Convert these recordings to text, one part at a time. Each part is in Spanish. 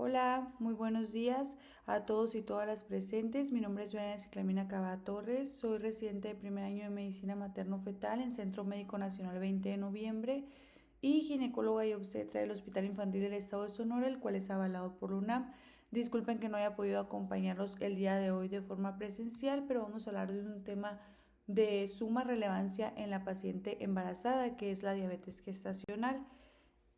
Hola, muy buenos días a todos y todas las presentes. Mi nombre es Belén Ciclamina Cava Torres. Soy residente de primer año de Medicina Materno-Fetal en Centro Médico Nacional 20 de noviembre y ginecóloga y obstetra del Hospital Infantil del Estado de Sonora, el cual es avalado por la UNAM. Disculpen que no haya podido acompañarlos el día de hoy de forma presencial, pero vamos a hablar de un tema de suma relevancia en la paciente embarazada, que es la diabetes gestacional.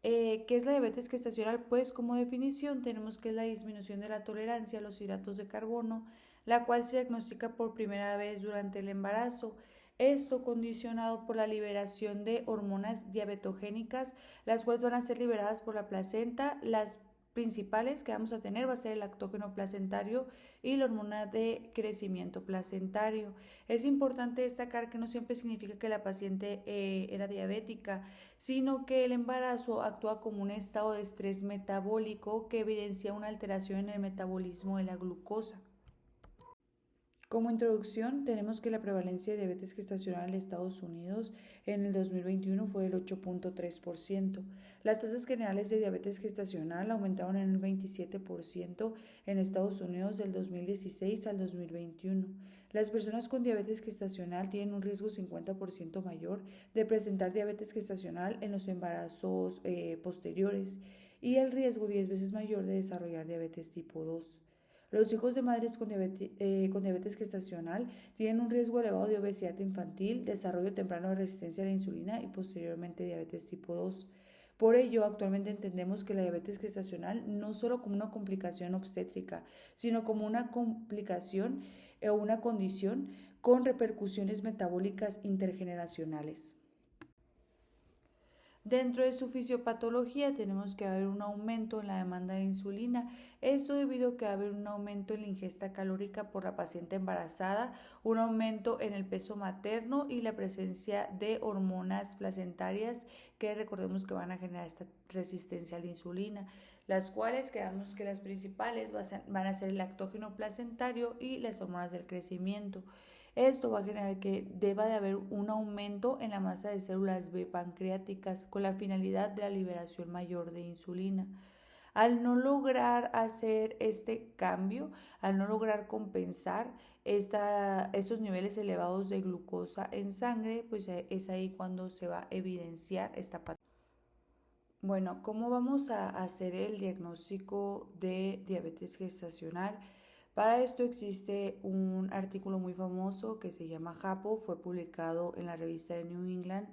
¿Qué es la diabetes gestacional? Pues como definición tenemos que es la disminución de la tolerancia a los hidratos de carbono, la cual se diagnostica por primera vez durante el embarazo. Esto condicionado por la liberación de hormonas diabetogénicas, las cuales van a ser liberadas por la placenta. Las principales que vamos a tener va a ser el lactógeno placentario y la hormona de crecimiento placentario. Es importante destacar que no siempre significa que la paciente era diabética, sino que el embarazo actúa como un estado de estrés metabólico que evidencia una alteración en el metabolismo de la glucosa. Como introducción, tenemos que la prevalencia de diabetes gestacional en Estados Unidos en el 2021 fue del 8.3%. Las tasas generales de diabetes gestacional aumentaron en el 27% en Estados Unidos del 2016 al 2021. Las personas con diabetes gestacional tienen un riesgo 50% mayor de presentar diabetes gestacional en los embarazos posteriores y el riesgo 10 veces mayor de desarrollar diabetes tipo 2. Los hijos de madres con diabetes gestacional tienen un riesgo elevado de obesidad infantil, desarrollo temprano de resistencia a la insulina y posteriormente diabetes tipo 2. Por ello, actualmente entendemos que la diabetes gestacional no solo como una complicación obstétrica, sino como una complicación o una condición con repercusiones metabólicas intergeneracionales. Dentro de su fisiopatología tenemos que haber un aumento en la demanda de insulina, esto debido a que va a haber un aumento en la ingesta calórica por la paciente embarazada, un aumento en el peso materno y la presencia de hormonas placentarias que recordemos que van a generar esta resistencia a la insulina, las cuales creemos que las principales van a ser el lactógeno placentario y las hormonas del crecimiento. Esto va a generar que deba de haber un aumento en la masa de células B pancreáticas con la finalidad de la liberación mayor de insulina. Al no lograr hacer este cambio, al no lograr compensar estos niveles elevados de glucosa en sangre, pues es ahí cuando se va a evidenciar esta patología. Bueno, ¿cómo vamos a hacer el diagnóstico de diabetes gestacional? Para esto existe un artículo muy famoso que se llama JAPO, fue publicado en la revista de New England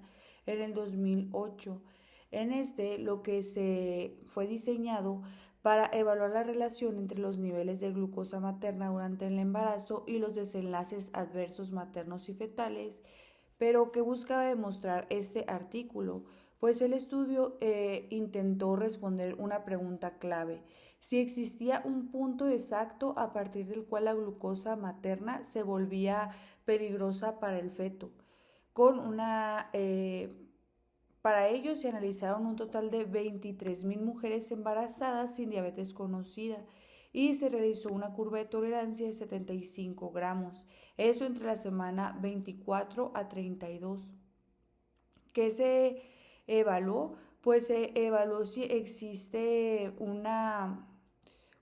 en el 2008. En este, lo que se fue diseñado para evaluar la relación entre los niveles de glucosa materna durante el embarazo y los desenlaces adversos maternos y fetales, pero ¿qué buscaba demostrar este artículo? Pues el estudio intentó responder una pregunta clave: si existía un punto exacto a partir del cual la glucosa materna se volvía peligrosa para el feto. Con una, para ello se analizaron un total de 23,000 mujeres embarazadas sin diabetes conocida y se realizó una curva de tolerancia de 75 gramos, eso entre la semana 24 a 32. ¿Qué se evaluó? Pues se evaluó si existe una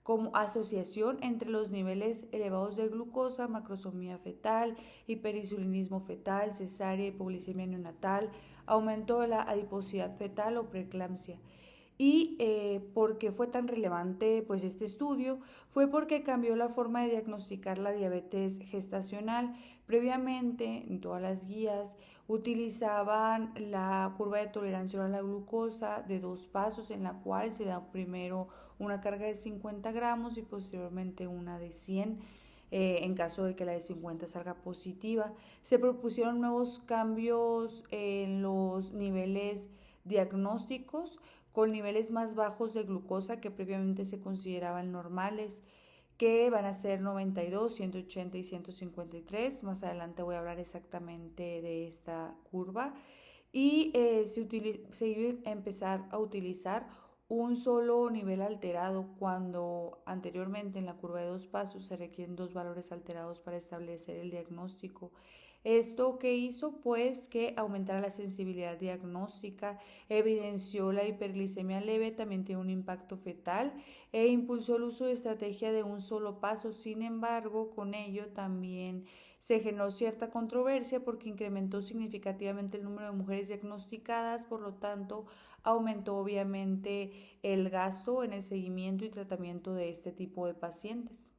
como asociación entre los niveles elevados de glucosa, macrosomía fetal, hiperinsulinismo fetal, cesárea, hipoglicemia neonatal, aumento de la adiposidad fetal o preeclampsia. ¿Y por qué fue tan relevante pues este estudio? Fue porque cambió la forma de diagnosticar la diabetes gestacional. Previamente, en todas las guías, utilizaban la curva de tolerancia a la glucosa de 2 pasos, en la cual se da primero una carga de 50 gramos y posteriormente una de 100. En caso de que la de 50 salga positiva. Se propusieron nuevos cambios en los niveles diagnósticos con niveles más bajos de glucosa que previamente se consideraban normales, que van a ser 92, 180 y 153. Más adelante voy a hablar exactamente de esta curva. Y se iba a empezar a utilizar un solo nivel alterado cuando anteriormente en la curva de 2 pasos se requieren 2 valores alterados para establecer el diagnóstico. ¿Esto qué hizo? Pues que aumentara la sensibilidad diagnóstica, evidenció la hiperglicemia leve, también tiene un impacto fetal e impulsó el uso de estrategia de un solo paso. Sin embargo, con ello también se generó cierta controversia porque incrementó significativamente el número de mujeres diagnosticadas, por lo tanto, aumentó obviamente el gasto en el seguimiento y tratamiento de este tipo de pacientes.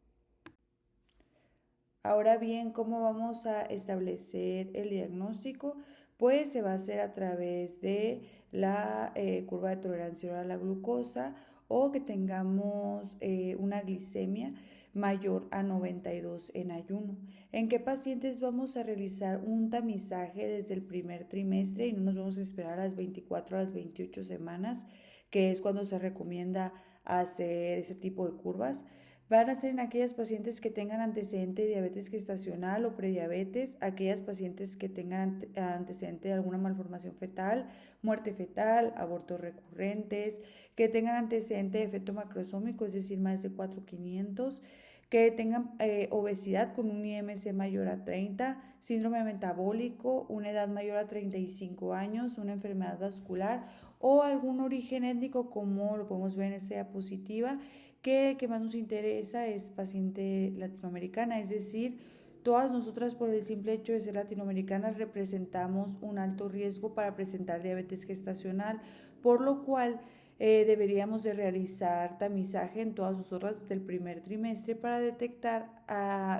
Ahora bien, ¿cómo vamos a establecer el diagnóstico? Pues se va a hacer a través de la curva de tolerancia oral a la glucosa o que tengamos una glicemia mayor a 92 en ayuno. ¿En qué pacientes vamos a realizar un tamizaje desde el primer trimestre y no nos vamos a esperar a las 24 a las 28 semanas, que es cuando se recomienda hacer ese tipo de curvas? Van a ser en aquellas pacientes que tengan antecedente de diabetes gestacional o prediabetes, aquellas pacientes que tengan antecedente de alguna malformación fetal, muerte fetal, abortos recurrentes, que tengan antecedente de feto macrosómico, es decir, más de 4,500, que tengan obesidad con un IMC mayor a 30, síndrome metabólico, una edad mayor a 35 años, una enfermedad vascular o algún origen étnico como lo podemos ver en esta diapositiva, que el que más nos interesa es paciente latinoamericana, es decir, todas nosotras por el simple hecho de ser latinoamericanas representamos un alto riesgo para presentar diabetes gestacional, por lo cual deberíamos de realizar tamizaje en todas nosotras desde el primer trimestre para detectar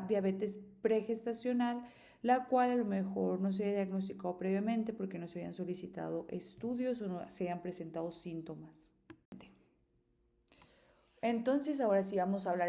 diabetes pregestacional, la cual a lo mejor no se haya diagnosticado previamente porque no se habían solicitado estudios o no se hayan presentado síntomas. Entonces, ahora sí vamos a hablar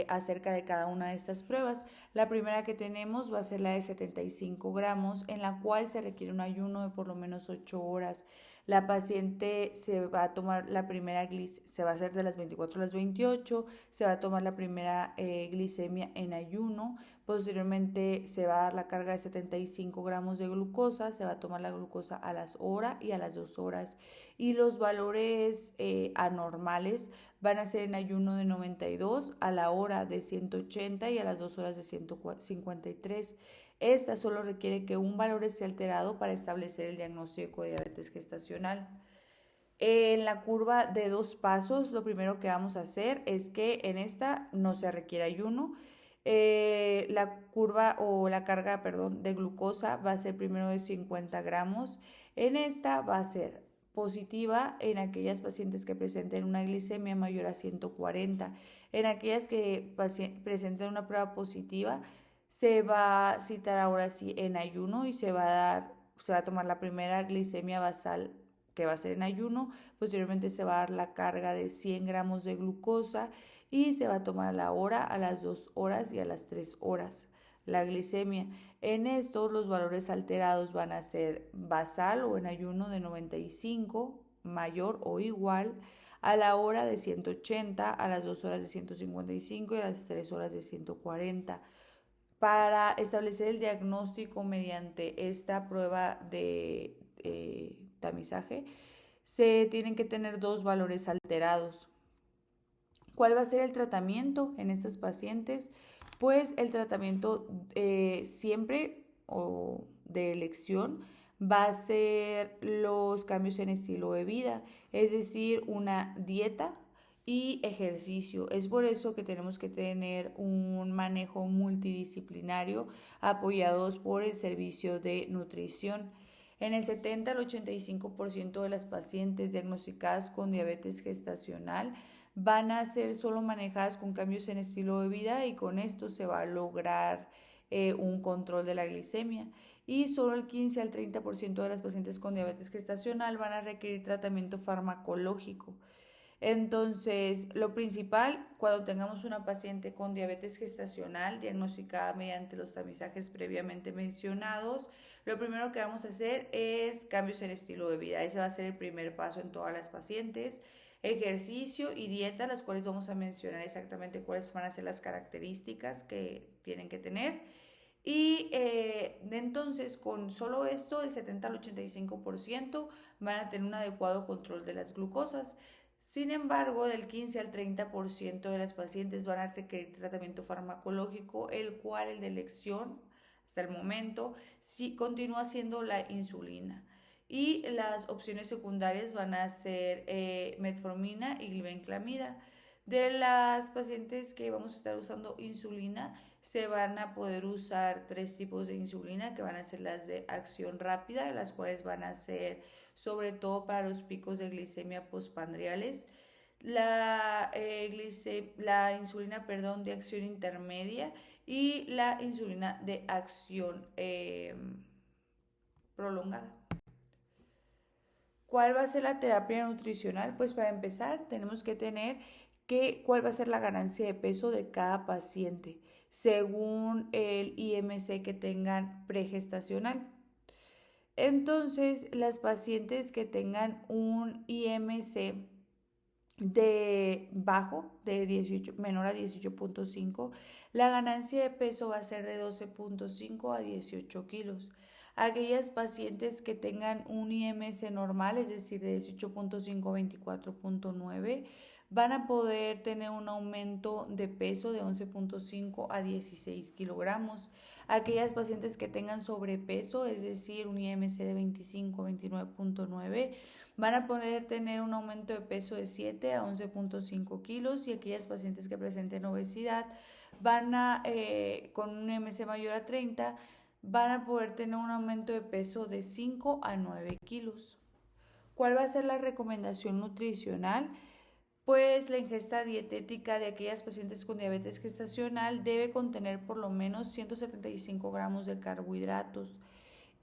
acerca de cada una de estas pruebas. La primera que tenemos va a ser la de 75 gramos, en la cual se requiere un ayuno de por lo menos 8 horas. La paciente se va a tomar la primera se va a hacer de las 24 a las 28, se va a tomar la primera glicemia en ayuno, posteriormente se va a dar la carga de 75 gramos de glucosa, se va a tomar la glucosa a las hora y a las 2 horas. Y los valores anormales van a ser en ayuno de 92, a la hora de 180 y a las 2 horas de 153. Esta solo requiere que un valor esté alterado para establecer el diagnóstico de diabetes gestacional. En la curva de 2 pasos, lo primero que vamos a hacer es que en esta no se requiere ayuno. La curva o la carga, perdón, de glucosa va a ser primero de 50 gramos. En esta va a ser positiva en aquellas pacientes que presenten una glicemia mayor a 140. En aquellas que presenten una prueba positiva, se va a citar ahora sí en ayuno y se va a tomar la primera glicemia basal que va a ser en ayuno, posteriormente se va a dar la carga de 100 gramos de glucosa y se va a tomar a la hora, a las 2 horas y a las 3 horas la glicemia. En estos los valores alterados van a ser basal o en ayuno de 95, mayor o igual, a la hora de 180, a las 2 horas de 155 y a las 3 horas de 140. Para establecer el diagnóstico mediante esta prueba de tamizaje, se tienen que tener dos valores alterados. ¿Cuál va a ser el tratamiento en estas pacientes? Pues el tratamiento siempre o de elección va a ser los cambios en estilo de vida, es decir, una dieta y ejercicio. Es por eso que tenemos que tener un manejo multidisciplinario apoyados por el servicio de nutrición. En el 70 al 85% de las pacientes diagnosticadas con diabetes gestacional van a ser solo manejadas con cambios en estilo de vida y con esto se va a lograr un control de la glicemia. Y solo el 15 al 30% de las pacientes con diabetes gestacional van a requerir tratamiento farmacológico. Entonces, lo principal, cuando tengamos una paciente con diabetes gestacional diagnosticada mediante los tamizajes previamente mencionados, lo primero que vamos a hacer es cambios en estilo de vida. Ese va a ser el primer paso en todas las pacientes. Ejercicio y dieta, las cuales vamos a mencionar exactamente cuáles van a ser las características que tienen que tener. Y entonces con solo esto, el 70 al 85% van a tener un adecuado control de las glucosas. Sin embargo, del 15 al 30% de las pacientes van a requerir tratamiento farmacológico, el cual el de elección hasta el momento, sí continúa siendo la insulina. Y las opciones secundarias van a ser metformina y glibenclamida. De las pacientes que vamos a estar usando insulina, se van a poder usar tres tipos de insulina, que van a ser las de acción rápida, las cuales van a ser sobre todo para los picos de glicemia postprandiales. La insulina, perdón, de acción intermedia y la insulina de acción prolongada. ¿Cuál va a ser la terapia nutricional? Pues para empezar tenemos que tener cuál va a ser la ganancia de peso de cada paciente según el IMC que tengan pregestacional. Entonces, las pacientes que tengan un IMC de bajo, de 18, menor a 18.5, la ganancia de peso va a ser de 12.5 a 18 kilos. Aquellas pacientes que tengan un IMC normal, es decir, de 18.5 a 24.9, van a poder tener un aumento de peso de 11.5 a 16 kilogramos. Aquellas pacientes que tengan sobrepeso, es decir, un IMC de 25 a 29.9, van a poder tener un aumento de peso de 7 a 11.5 kilos, y aquellas pacientes que presenten obesidad con un IMC mayor a 30, van a poder tener un aumento de peso de 5 a 9 kilos. ¿Cuál va a ser la recomendación nutricional? Pues la ingesta dietética de aquellas pacientes con diabetes gestacional debe contener por lo menos 175 gramos de carbohidratos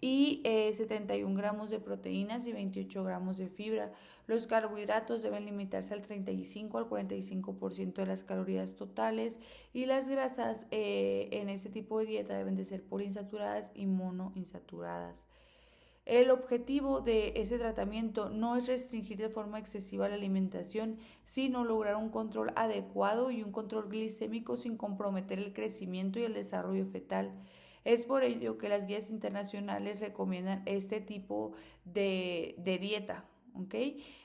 y 71 gramos de proteínas y 28 gramos de fibra. Los carbohidratos deben limitarse al 35 al 45% de las calorías totales, y las grasas en este tipo de dieta deben de ser poliinsaturadas y monoinsaturadas. El objetivo de ese tratamiento no es restringir de forma excesiva la alimentación, sino lograr un control adecuado y un control glicémico sin comprometer el crecimiento y el desarrollo fetal. Es por ello que las guías internacionales recomiendan este tipo de dieta. ¿Ok?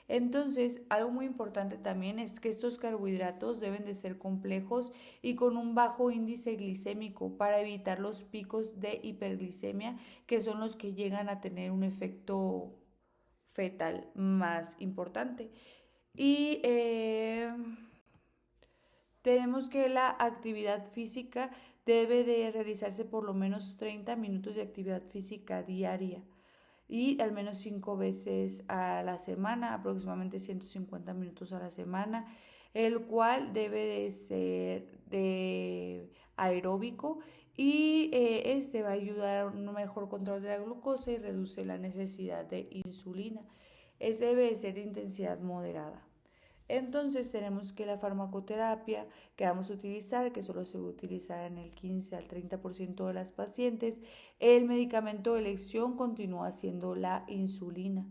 Entonces, algo muy importante también es que estos carbohidratos deben de ser complejos y con un bajo índice glicémico para evitar los picos de hiperglicemia, que son los que llegan a tener un efecto fetal más importante. Y tenemos que la actividad física debe de realizarse por lo menos 30 minutos de actividad física diaria y al menos 5 veces a la semana, aproximadamente 150 minutos a la semana, el cual debe de ser de aeróbico, y este va a ayudar a un mejor control de la glucosa y reduce la necesidad de insulina. Este debe de ser de intensidad moderada. Entonces tenemos que la farmacoterapia que vamos a utilizar, que solo se va a utilizar en el 15 al 30% de las pacientes, el medicamento de elección continúa siendo la insulina.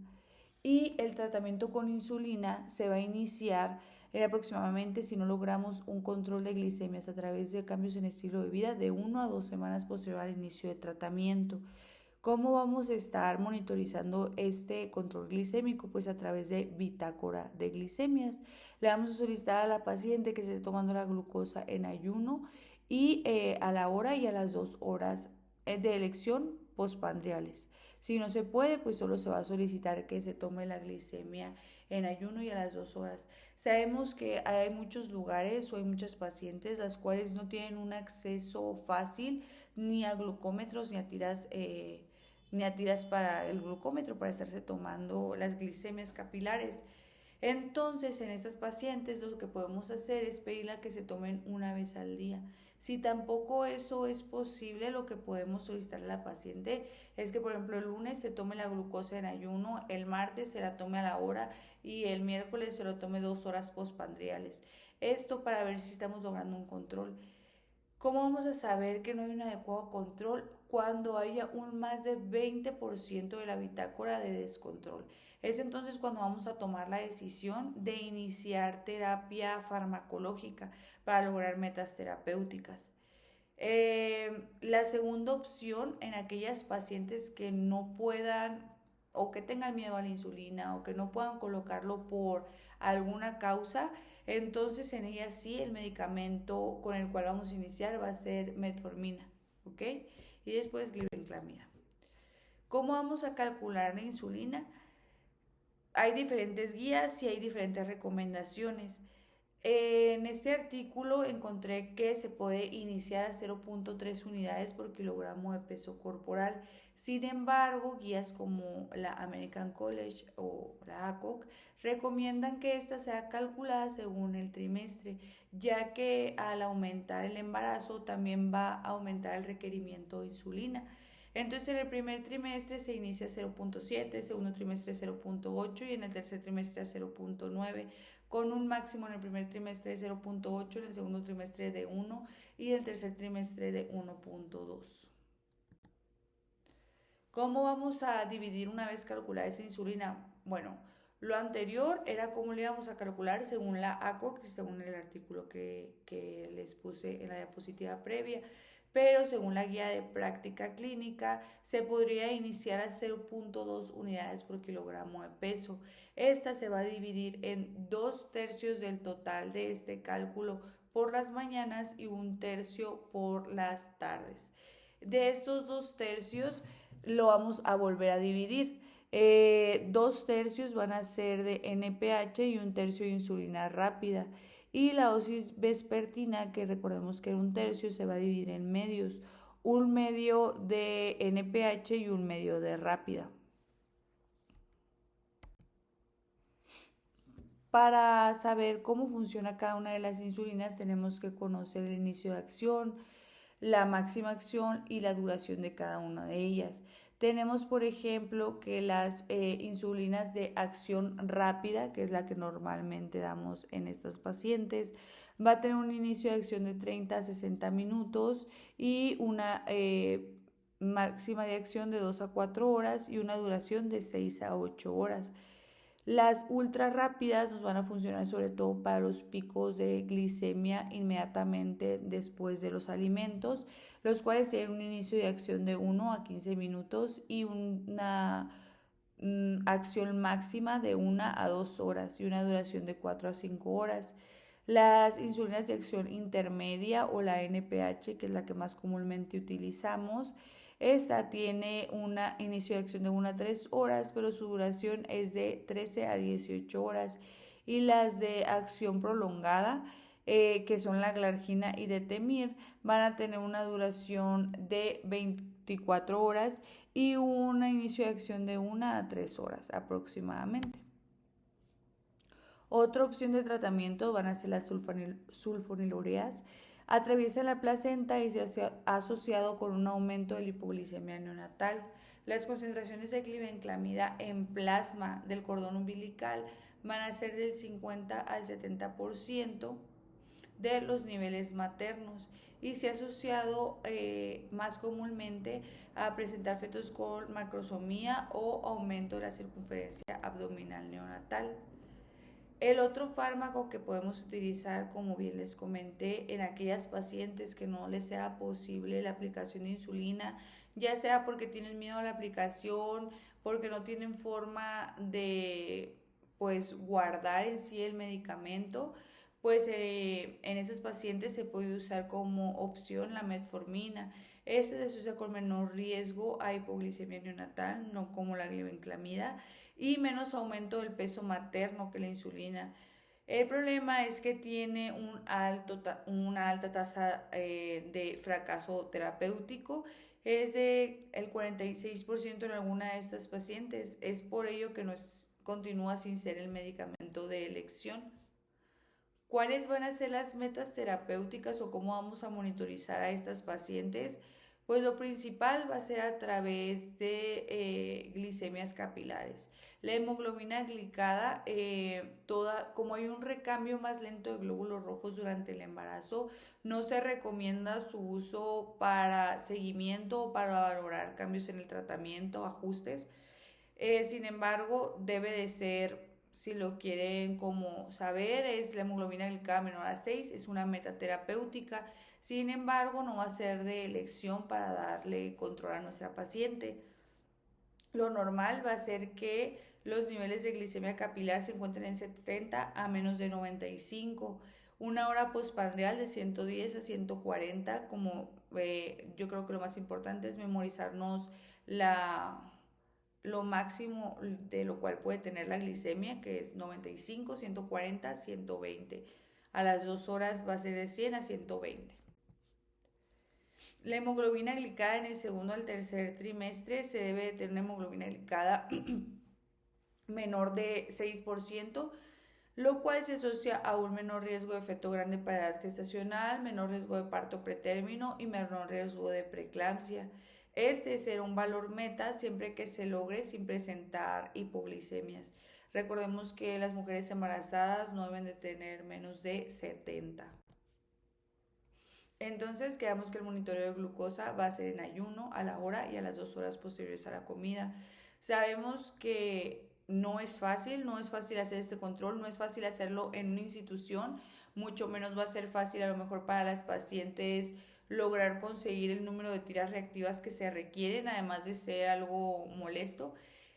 Y el tratamiento con insulina se va a iniciar en aproximadamente, si no logramos un control de glicemias a través de cambios en estilo de vida, de 1 a 2 semanas posterior al inicio de tratamiento. ¿Cómo vamos a estar monitorizando este control glicémico? Pues a través de bitácora de glicemias. Le vamos a solicitar a la paciente que se esté tomando la glucosa en ayuno y a la hora y a las 2 horas de elección postprandiales. Si no se puede, pues solo se va a solicitar que se tome la glicemia en ayuno y a las 2 horas. Sabemos que hay muchos lugares o hay muchas pacientes las cuales no tienen un acceso fácil ni a glucómetros ni a tiras para el glucómetro para estarse tomando las glicemias capilares. Entonces, en estas pacientes lo que podemos hacer es pedirle que se tomen una vez al día. Si tampoco eso es posible, lo que podemos solicitar a la paciente es que, por ejemplo, el lunes se tome la glucosa en ayuno, el martes se la tome a la hora y el miércoles se lo tome 2 horas postprandiales. Esto para ver si estamos logrando un control. ¿Cómo vamos a saber que no hay un adecuado control? Cuando haya un más de 20% de la bitácora de descontrol. Es entonces cuando vamos a tomar la decisión de iniciar terapia farmacológica para lograr metas terapéuticas. La segunda opción, en aquellas pacientes que no puedan o que tengan miedo a la insulina o que no puedan colocarlo por alguna causa, entonces en ellas sí el medicamento con el cual vamos a iniciar va a ser metformina, ¿ok? y después glibenclamida. ¿Cómo vamos a calcular la insulina? Hay diferentes guías y hay diferentes recomendaciones. En este artículo encontré que se puede iniciar a 0.3 unidades por kilogramo de peso corporal. Sin embargo, guías como la American College o la ACOG recomiendan que esta sea calculada según el trimestre, ya que al aumentar el embarazo también va a aumentar el requerimiento de insulina. Entonces en el primer trimestre se inicia a 0.7, segundo trimestre 0.8 y en el tercer trimestre a 0.9, con un máximo en el primer trimestre de 0.8, en el segundo trimestre de 1 y en el tercer trimestre de 1.2. ¿Cómo vamos a dividir una vez calculada esa insulina? Bueno, lo anterior era cómo le íbamos a calcular según la ACOG, según el artículo que les puse en la diapositiva previa, pero según la guía de práctica clínica se podría iniciar a 0.2 unidades por kilogramo de peso. Esta se va a dividir en 2/3 del total de este cálculo por las mañanas y 1/3 por las tardes. De estos 2/3 lo vamos a volver a dividir. 2/3 van a ser de NPH y 1/3 de insulina rápida. Y la dosis vespertina, que recordemos que era 1/3, se va a dividir en medios. 1/2 de NPH y 1/2 de rápida. Para saber cómo funciona cada una de las insulinas tenemos que conocer el inicio de acción, la máxima acción y la duración de cada una de ellas. Tenemos, por ejemplo, que las insulinas de acción rápida, que es la que normalmente damos en estas pacientes, va a tener un inicio de acción de 30 a 60 minutos y una máxima de acción de 2 a 4 horas y una duración de 6 a 8 horas. Las ultra rápidas nos van a funcionar sobre todo para los picos de glicemia inmediatamente después de los alimentos, los cuales tienen un inicio de acción de 1 a 15 minutos y una acción máxima de 1 a 2 horas y una duración de 4 a 5 horas. Las insulinas de acción intermedia o la NPH, que es la que más comúnmente utilizamos, esta tiene un inicio de acción de 1 a 3 horas, pero su duración es de 13 a 18 horas. Y las de acción prolongada, que son la glargina y detemir, van a tener una duración de 24 horas y un inicio de acción de 1 a 3 horas aproximadamente. Otra opción de tratamiento van a ser las sulfonilureas. Atraviesa la placenta y se ha asociado con un aumento de la hipoglicemia neonatal. Las concentraciones de glibenclamida en plasma del cordón umbilical van a ser del 50 al 70% de los niveles maternos y se ha asociado más comúnmente a presentar fetos con macrosomía o aumento de la circunferencia abdominal neonatal. El otro fármaco que podemos utilizar, como bien les comenté, en aquellas pacientes que no les sea posible la aplicación de insulina, ya sea porque tienen miedo a la aplicación, porque no tienen forma de pues guardar en sí el medicamento, pues en esas pacientes se puede usar como opción la metformina. Este se asocia con menor riesgo a hipoglicemia neonatal, no como la glibenclamida, y menos aumento del peso materno que la insulina. El problema es que tiene una alta tasa de fracaso terapéutico, es de el 46% en alguna de estas pacientes. Es por ello que continúa sin ser el medicamento de elección. ¿Cuáles van a ser las metas terapéuticas o cómo vamos a monitorizar a estas pacientes? Pues lo principal va a ser a través de glicemias capilares. La hemoglobina glicada, como hay un recambio más lento de glóbulos rojos durante el embarazo, no se recomienda su uso para seguimiento o para valorar cambios en el tratamiento, ajustes. Sin embargo, debe de ser, si lo quieren como saber, es la hemoglobina glicada menor a 6, es una meta terapéutica. Sin embargo, no va a ser de elección para darle control a nuestra paciente. Lo normal va a ser que los niveles de glicemia capilar se encuentren en 70 a menos de 95. Una hora postprandial de 110 a 140, como yo creo que lo más importante es memorizarnos la, lo máximo de lo cual puede tener la glicemia, que es 95, 140, 120. A las 2 horas va a ser de 100 a 120. La hemoglobina glicada en el segundo al tercer trimestre se debe de tener una hemoglobina glicada menor de 6%, lo cual se asocia a un menor riesgo de feto grande para edad gestacional, menor riesgo de parto pretérmino y menor riesgo de preeclampsia. Este será un valor meta siempre que se logre sin presentar hipoglicemias. Recordemos que las mujeres embarazadas no deben de tener menos de 70. Entonces quedamos que el monitoreo de glucosa va a ser en ayuno, a la hora y a las 2 horas posteriores a la comida. Sabemos que no es fácil hacer este control, no es fácil hacerlo en una institución, mucho menos va a ser fácil a lo mejor para las pacientes lograr conseguir el número de tiras reactivas que se requieren, además de ser algo molesto.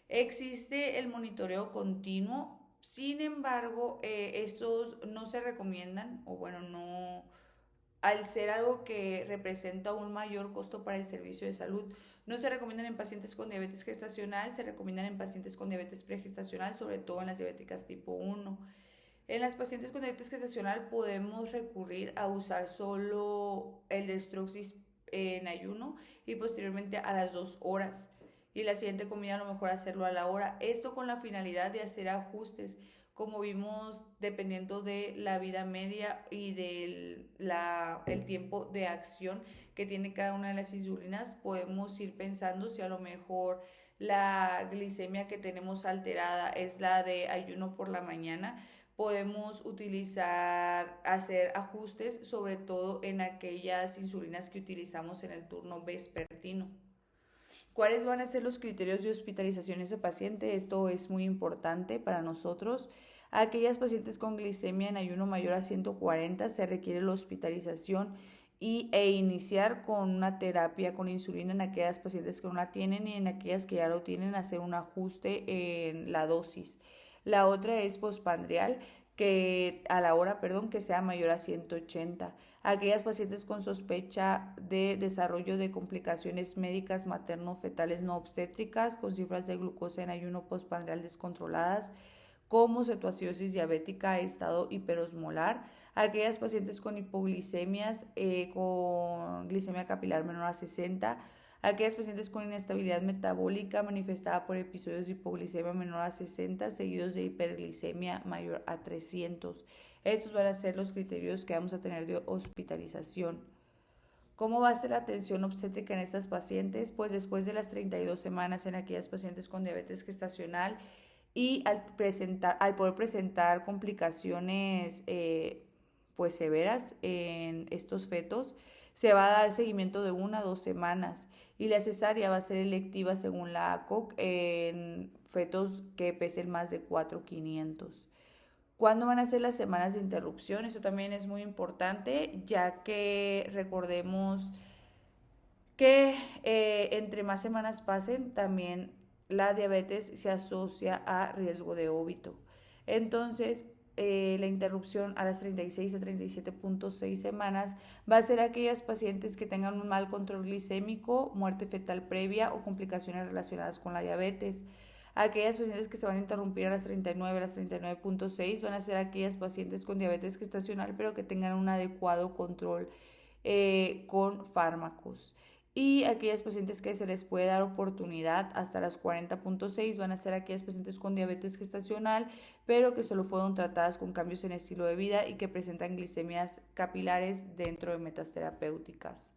Existe el monitoreo continuo, sin embargo, estos no se recomiendan, o bueno, no, al ser algo que representa un mayor costo para el servicio de salud. No se recomiendan en pacientes con diabetes gestacional, se recomiendan en pacientes con diabetes pregestacional, sobre todo en las diabéticas tipo 1. En las pacientes con diabetes gestacional podemos recurrir a usar solo el Dextroxis en ayuno y posteriormente a las 2 horas. Y la siguiente comida a lo mejor hacerlo a la hora. Esto con la finalidad de hacer ajustes, como vimos, dependiendo de la vida media y del el tiempo de acción que tiene cada una de las insulinas, podemos ir pensando si a lo mejor la glicemia que tenemos alterada es la de ayuno por la mañana. Podemos utilizar, hacer ajustes, sobre todo en aquellas insulinas que utilizamos en el turno vespertino. ¿Cuáles van a ser los criterios de hospitalización de ese paciente? Esto es muy importante para nosotros. A aquellas pacientes con glicemia en ayuno mayor a 140 se requiere la hospitalización e iniciar con una terapia con insulina en aquellas pacientes que no la tienen y en aquellas que ya lo tienen hacer un ajuste en la dosis. La otra es postprandial, que a la hora, perdón, que sea mayor a 180. Aquellas pacientes con sospecha de desarrollo de complicaciones médicas materno-fetales no obstétricas con cifras de glucosa en ayuno postprandial descontroladas, como cetoacidosis diabética, estado hiperosmolar. Aquellas pacientes con hipoglicemias, con glicemia capilar menor a 60, aquellas pacientes con inestabilidad metabólica manifestada por episodios de hipoglicemia menor a 60 seguidos de hiperglicemia mayor a 300. Estos van a ser los criterios que vamos a tener de hospitalización. ¿Cómo va a ser la atención obstétrica en estas pacientes? Pues después de las 32 semanas en aquellas pacientes con diabetes gestacional y al poder presentar complicaciones pues severas en estos fetos, se va a dar seguimiento de 1 a 2 semanas y la cesárea va a ser electiva según la ACOG en fetos que pesen más de 4,500. ¿Cuándo van a ser las semanas de interrupción? Eso también es muy importante, ya que recordemos que entre más semanas pasen, también la diabetes se asocia a riesgo de óbito. Entonces, la interrupción a las 36 a 37,6 semanas va a ser aquellas pacientes que tengan un mal control glicémico, muerte fetal previa o complicaciones relacionadas con la diabetes. Aquellas pacientes que se van a interrumpir a las 39, a las 39,6 van a ser aquellas pacientes con diabetes gestacional pero que tengan un adecuado control con fármacos. Y aquellas pacientes que se les puede dar oportunidad hasta las 40,6 van a ser aquellas pacientes con diabetes gestacional, pero que solo fueron tratadas con cambios en estilo de vida y que presentan glicemias capilares dentro de metas terapéuticas.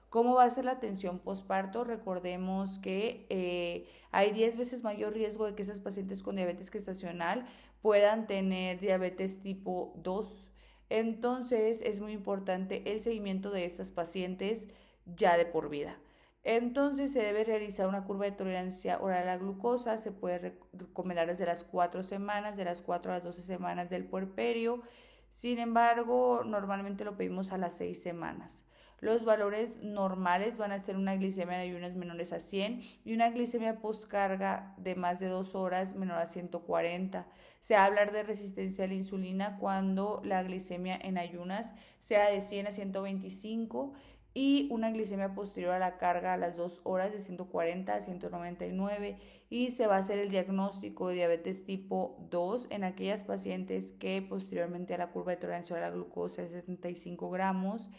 ¿Cómo va a ser la atención postparto? Recordemos que hay 10 veces mayor riesgo de que esas pacientes con diabetes gestacional puedan tener diabetes tipo 2. Entonces es muy importante el seguimiento de estas pacientes ya de por vida. Entonces se debe realizar una curva de tolerancia oral a la glucosa, se puede recomendar desde las 4 semanas, de las 4 a las 12 semanas del puerperio. Sin embargo, normalmente lo pedimos a las 6 semanas. Los valores normales van a ser una glicemia en ayunas menores a 100 y una glicemia postcarga de más de 2 horas menor a 140. Se va a hablar de resistencia a la insulina cuando la glicemia en ayunas sea de 100 a 125 y una glicemia posterior a la carga a las 2 horas de 140 a 199 y se va a hacer el diagnóstico de diabetes tipo 2 en aquellas pacientes que posteriormente a la curva de tolerancia a la glucosa de 75 gramos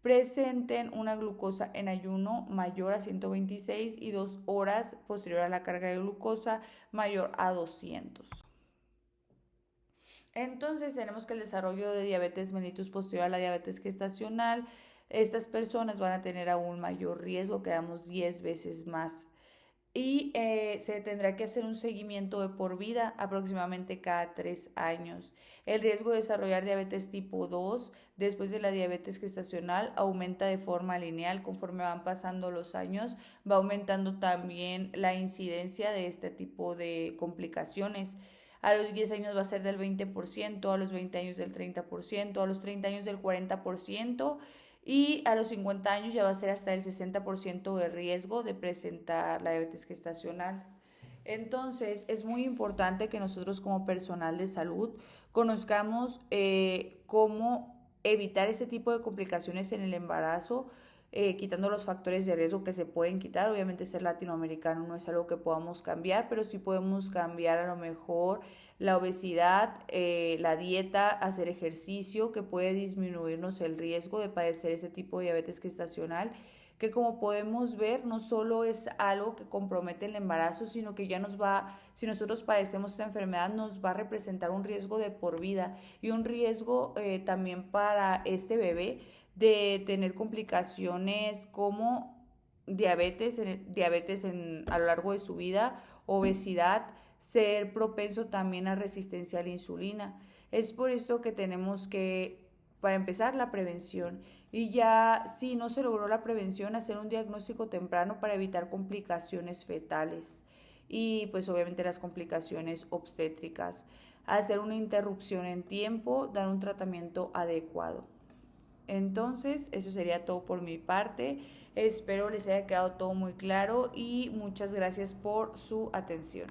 presenten una glucosa en ayuno mayor a 126 y 2 horas posterior a la carga de glucosa mayor a 200. Entonces tenemos que el desarrollo de diabetes mellitus posterior a la diabetes gestacional, estas personas van a tener aún mayor riesgo, quedamos 10 veces más. Y se tendrá que hacer un seguimiento de por vida aproximadamente cada 3 años. El riesgo de desarrollar diabetes tipo 2 después de la diabetes gestacional aumenta de forma lineal conforme van pasando los años, va aumentando también la incidencia de este tipo de complicaciones. A los 10 años va a ser del 20%, a los 20 años del 30%, a los 30 años del 40% y a los 50 años ya va a ser hasta el 60% de riesgo de presentar la diabetes gestacional. Entonces, es muy importante que nosotros como personal de salud conozcamos cómo evitar ese tipo de complicaciones en el embarazo, quitando los factores de riesgo que se pueden quitar. Obviamente ser latinoamericano no es algo que podamos cambiar, pero sí podemos cambiar a lo mejor la obesidad, la dieta, hacer ejercicio, que puede disminuirnos el riesgo de padecer ese tipo de diabetes gestacional, que como podemos ver no solo es algo que compromete el embarazo, sino que ya nos va, si nosotros padecemos esta enfermedad, nos va a representar un riesgo de por vida y un riesgo también para este bebé de tener complicaciones como diabetes a lo largo de su vida, obesidad, ser propenso también a resistencia a la insulina. Es por esto que tenemos que, para empezar, la prevención. Y ya si no se logró la prevención, hacer un diagnóstico temprano para evitar complicaciones fetales y pues obviamente las complicaciones obstétricas. Hacer una interrupción en tiempo, dar un tratamiento adecuado. Entonces, eso sería todo por mi parte. Espero les haya quedado todo muy claro y muchas gracias por su atención.